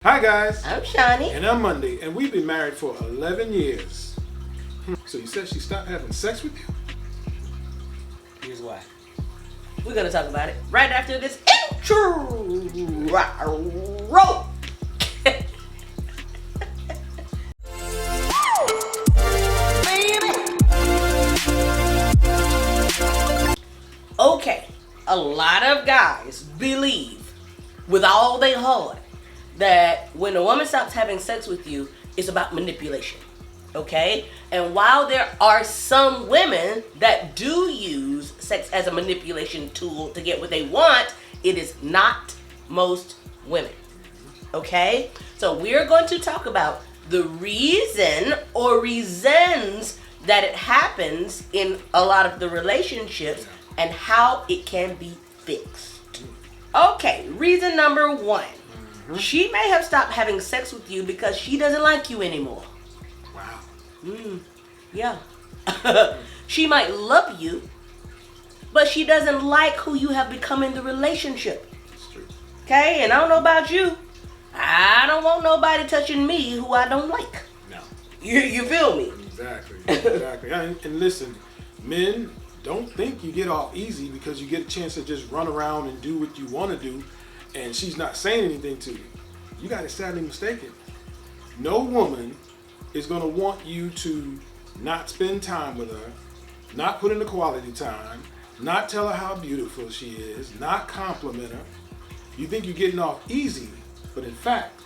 Hi guys, I'm Shauni. and I'm Mondi, and we've been married for 11 years. So you said she stopped having sex with you? Here's why. We're gonna talk about it right after this intro. Okay, a lot of guys believe with all their heart that when a woman stops having sex with you, it's about manipulation. Okay? And while there are some women that do use sex as a manipulation tool to get what they want, it is not most women. Okay? So we're going to talk about the reason or reasons that it happens in a lot of the relationships and how it can be fixed. Okay, reason number one. She may have stopped having sex with you because she doesn't like you anymore. Wow. Yeah. She might love you, but she doesn't like who you have become in the relationship. That's true. Okay, and I don't know about you. I don't want nobody touching me who I don't like. No. You feel me? Exactly. And listen, men, don't think you get off easy because you get a chance to just run around and do what you want to do and she's not saying anything to you. You got it sadly mistaken. No woman is going to want you to not spend time with her, not put in the quality time, not tell her how beautiful she is, not compliment her. You think you're getting off easy, but in fact,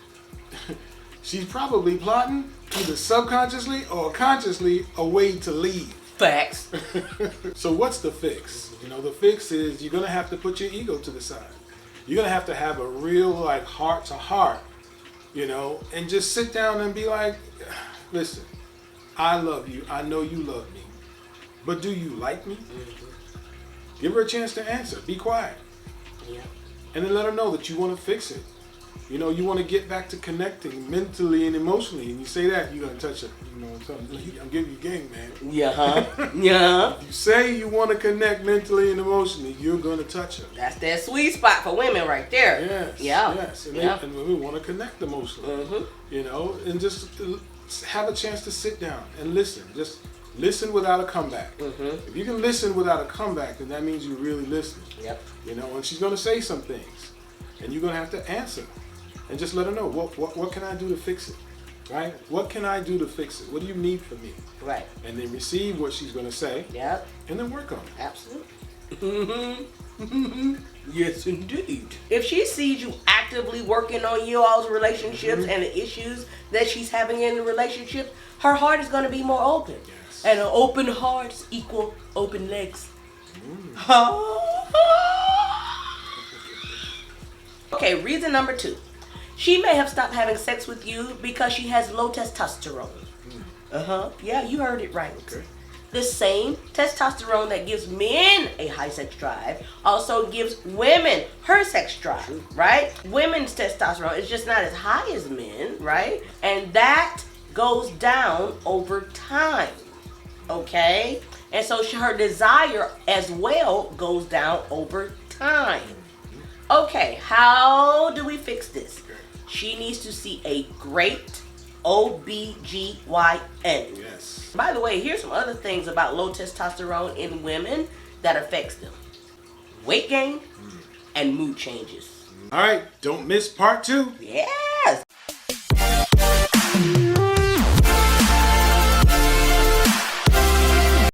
she's probably plotting either subconsciously or consciously a way to leave. Facts. So what's the fix? The fix is you're going to have to put your ego to the side. You're going to have a real heart to heart, and just sit down and be like, listen, I love you. I know you love me. But do you like me? Mm-hmm. Give her a chance to answer. Be quiet. Yeah. And then let her know that you want to fix it. You want to get back to connecting mentally and emotionally. And you say that, you're going to touch her. I'm giving you game, man. Yeah. Yeah. If you say you want to connect mentally and emotionally, you're going to touch her. That's that sweet spot for women right there. Yes. Yeah. Yes. And, yeah. And women want to connect emotionally. Mm-hmm. And just have a chance to sit down and listen. Just listen without a comeback. Mm-hmm. If you can listen without a comeback, then that means you're really listening. Yep. And she's going to say some things, and you're going to have to answer. And just let her know, what can I do to fix it, right? What can I do to fix it? What do you need from me? Right. And then receive what she's going to say. Yep. And then work on it. Absolutely. Yes, indeed. If she sees you actively working on you all's relationships and the issues that she's having in the relationship, her heart is going to be more open. Yes. And an open heart equal open legs. Okay, reason number two. She may have stopped having sex with you because she has low testosterone. Yeah, you heard it right. Okay. The same testosterone that gives men a high sex drive also gives women her sex drive, right? Women's testosterone is just not as high as men, right? And that goes down over time, okay? And so her desire as well goes down over time. Okay, how do we fix this? She needs to see a great OBGYN. Yes. By the way, here's some other things about low testosterone in women that affects them. Weight gain and mood changes. All right, don't miss part 2. Yes.